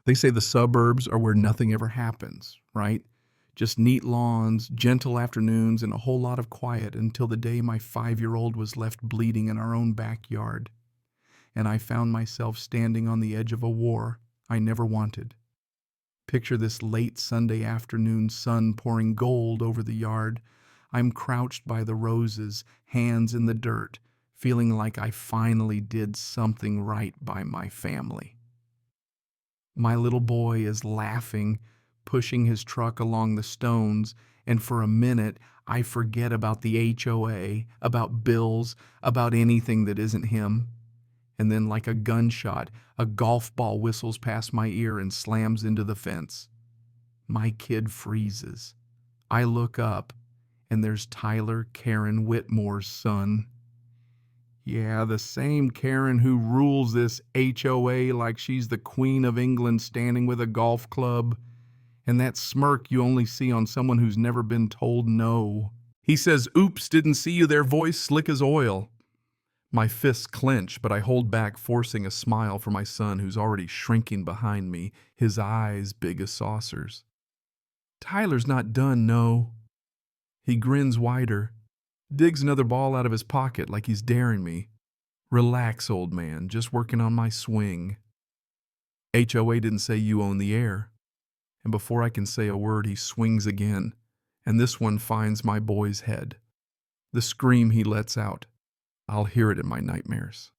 They say the suburbs are where nothing ever happens, right? Just neat lawns, gentle afternoons, and a whole lot of quiet until the day my 5-year-old was left bleeding in our own backyard. And I found myself standing on the edge of a war I never wanted. Picture this late Sunday afternoon sun pouring gold over the yard. I'm crouched by the roses, hands in the dirt, feeling like I finally did something right by my family. My little boy is laughing, pushing his truck along the stones, and for a minute I forget about the HOA, about bills, about anything that isn't him. And then like a gunshot, a golf ball whistles past my ear and slams into the fence. My kid freezes. I look up, and there's Tyler Karen Whitmore's son. Yeah, the same Karen who rules this HOA like she's the Queen of England standing with a golf club. And that smirk you only see on someone who's never been told no. He says, "Oops, didn't see you there," voice slick as oil. My fists clench, but I hold back, forcing a smile for my son who's already shrinking behind me, his eyes big as saucers. Tyler's not done, no. He grins wider, digs another ball out of his pocket like he's daring me. Relax, old man, just working on my swing. HOA didn't say you own the air. And before I can say a word, he swings again, and this one finds my boy's head. The scream he lets out, I'll hear it in my nightmares.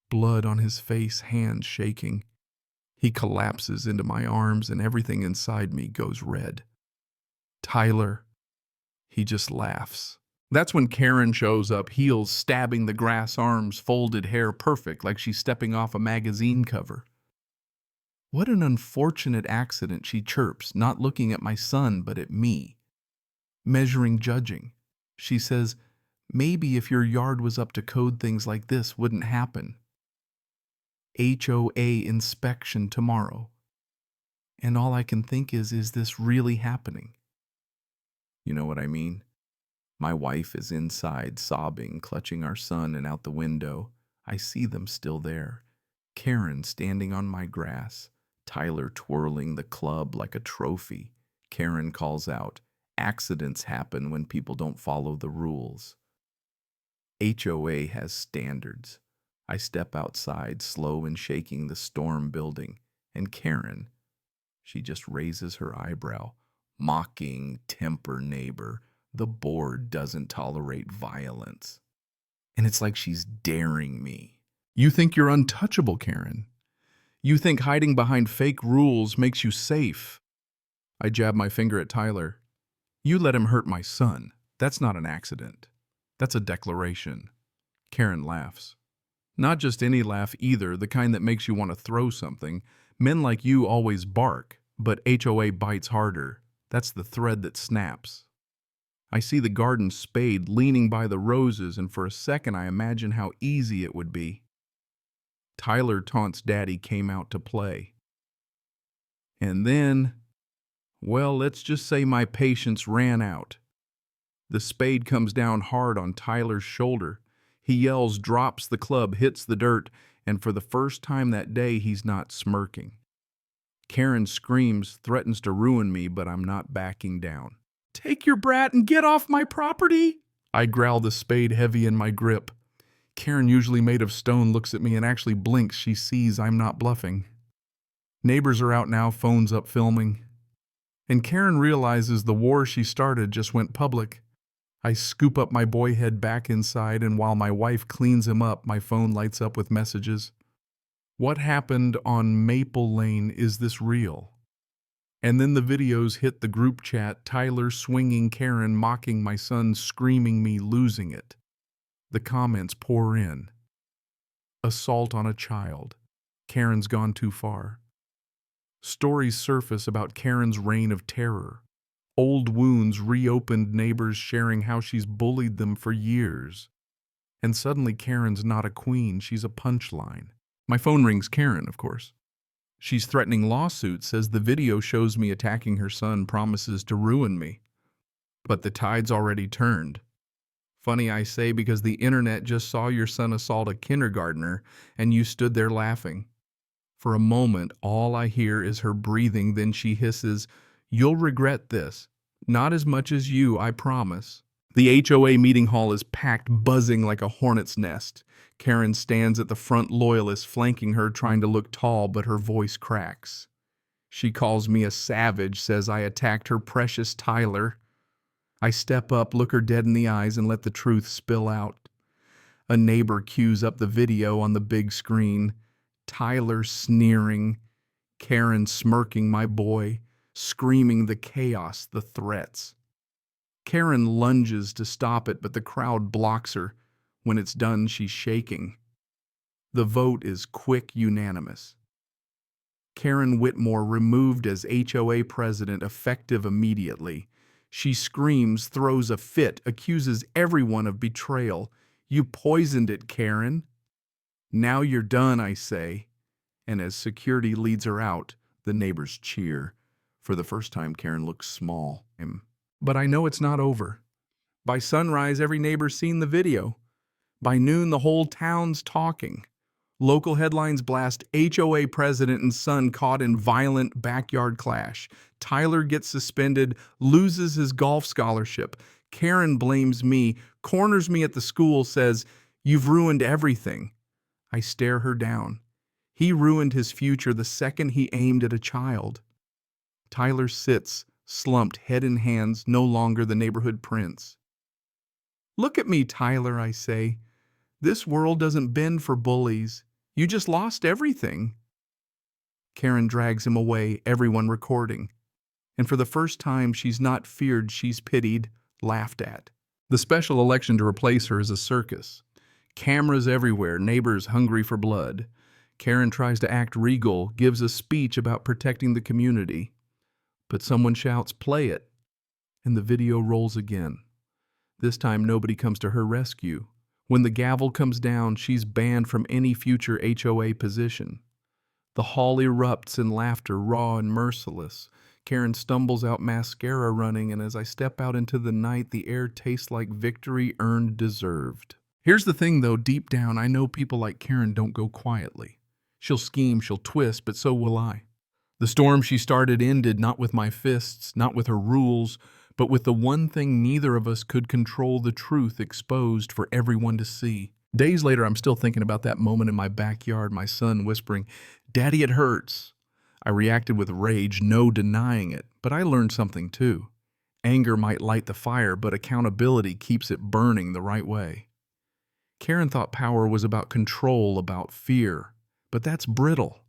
Blood on his face, hands shaking. He collapses into my arms and everything inside me goes red. Tyler. He just laughs. That's when Karen shows up, heels stabbing the grass, arms folded, hair perfect, like she's stepping off a magazine cover. What an unfortunate accident, she chirps, not looking at my son but at me. Measuring, judging. She says, maybe if your yard was up to code, things like this wouldn't happen. HOA inspection tomorrow. And all I can think is this really happening? You know what I mean? My wife is inside, sobbing, clutching our son, and out the window, I see them still there. Karen standing on my grass, Tyler twirling the club like a trophy. Karen calls out, accidents happen when people don't follow the rules. HOA has standards. I step outside, slow and shaking the storm building, and Karen, she just raises her eyebrow, mocking temper neighbor. The board doesn't tolerate violence. And it's like she's daring me. You think you're untouchable, Karen. You think hiding behind fake rules makes you safe. I jab my finger at Tyler. You let him hurt my son. That's not an accident. That's a declaration. Karen laughs. Not just any laugh either, the kind that makes you want to throw something. Men like you always bark, but HOA bites harder. That's the thread that snaps. I see the garden Spade leaning by the roses, and for a second I imagine how easy it would be. Tyler taunts Daddy came out to play. And then, well, let's just say my patience ran out. The Spade comes down hard on Tyler's shoulder. He yells, drops the club, hits the dirt, and for the first time that day, he's not smirking. Karen screams, threatens to ruin me, but I'm not backing down. Take your brat and get off my property! I growl, the Spade heavy in my grip. Karen, usually made of stone, looks at me and actually blinks. She sees I'm not bluffing. Neighbors are out now, phones up filming. And Karen realizes the war she started just went public. I scoop up my boy head back inside, and while my wife cleans him up, my phone lights up with messages. What happened on Maple Lane? Is this real? And then the videos hit the group chat, Tyler swinging Karen, mocking my son, screaming me, losing it. The comments pour in. Assault on a child. Karen's gone too far. Stories surface about Karen's reign of terror. Old wounds reopened, neighbors sharing how she's bullied them for years. And suddenly Karen's not a queen, she's a punchline. My phone rings. Karen, of course. She's threatening lawsuits, says the video shows me attacking her son, promises to ruin me. But the tide's already turned. Funny, I say, because the internet just saw your son assault a kindergartner and you stood there laughing. For a moment, all I hear is her breathing, then she hisses, "You'll regret this. Not as much as you, I promise." The HOA meeting hall is packed, buzzing like a hornet's nest. Karen stands at the front, loyalists flanking her, trying to look tall, but her voice cracks. She calls me a savage, says I attacked her precious Tyler. I step up, look her dead in the eyes, and let the truth spill out. A neighbor cues up the video on the big screen. Tyler sneering, Karen smirking, my boy, screaming the chaos, the threats. Karen lunges to stop it, but the crowd blocks her. When it's done, she's shaking. The vote is quick, unanimous. Karen Whitmore removed as HOA president, effective immediately. She screams, throws a fit, accuses everyone of betrayal. "You poisoned it, Karen." "Now you're done," I say. And as security leads her out, the neighbors cheer. For the first time, Karen looks small. But I know it's not over. By sunrise, every neighbor's seen the video. By noon, the whole town's talking. Local headlines blast HOA president and son caught in violent backyard clash. Tyler gets suspended, loses his golf scholarship. Karen blames me, corners me at the school, says, "You've ruined everything." I stare her down. He ruined his future the second he aimed at a child. Tyler sits, slumped, head in hands, no longer the neighborhood prince. "Look at me, Tyler," I say. "This world doesn't bend for bullies. You just lost everything." Karen drags him away, everyone recording. And for the first time, she's not feared, she's pitied, laughed at. The special election to replace her is a circus. Cameras everywhere, neighbors hungry for blood. Karen tries to act regal, gives a speech about protecting the community. But someone shouts, "Play it," and the video rolls again. This time, nobody comes to her rescue. When the gavel comes down, she's banned from any future HOA position. The hall erupts in laughter, raw and merciless. Karen stumbles out, mascara running, and as I step out into the night, the air tastes like victory earned, deserved. Here's the thing, though, deep down, I know people like Karen don't go quietly. She'll scheme, she'll twist, but so will I. The storm she started ended not with my fists, not with her rules, but with the one thing neither of us could control, the truth exposed for everyone to see. Days later, I'm still thinking about that moment in my backyard, my son whispering, "Daddy, it hurts." I reacted with rage, no denying it, but I learned something too. Anger might light the fire, but accountability keeps it burning the right way. Karen thought power was about control, about fear, but that's brittle.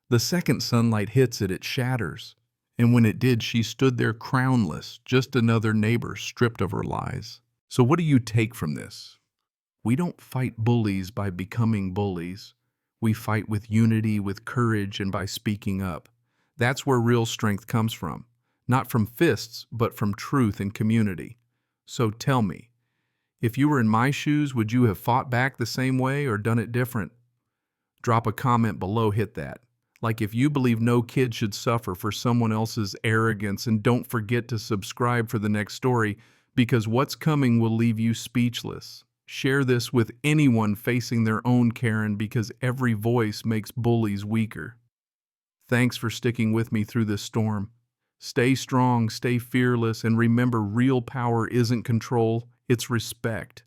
The second sunlight hits it, it shatters. And when it did, she stood there crownless, just another neighbor stripped of her lies. So what do you take from this? We don't fight bullies by becoming bullies. We fight with unity, with courage, and by speaking up. That's where real strength comes from. Not from fists, but from truth and community. So tell me, if you were in my shoes, would you have fought back the same way or done it different? Drop a comment below, hit that. Like if you believe no kid should suffer for someone else's arrogance, and don't forget to subscribe for the next story, because what's coming will leave you speechless. Share this with anyone facing their own Karen, because every voice makes bullies weaker. Thanks for sticking with me through this storm. Stay strong, stay fearless, and remember, real power isn't control, it's respect.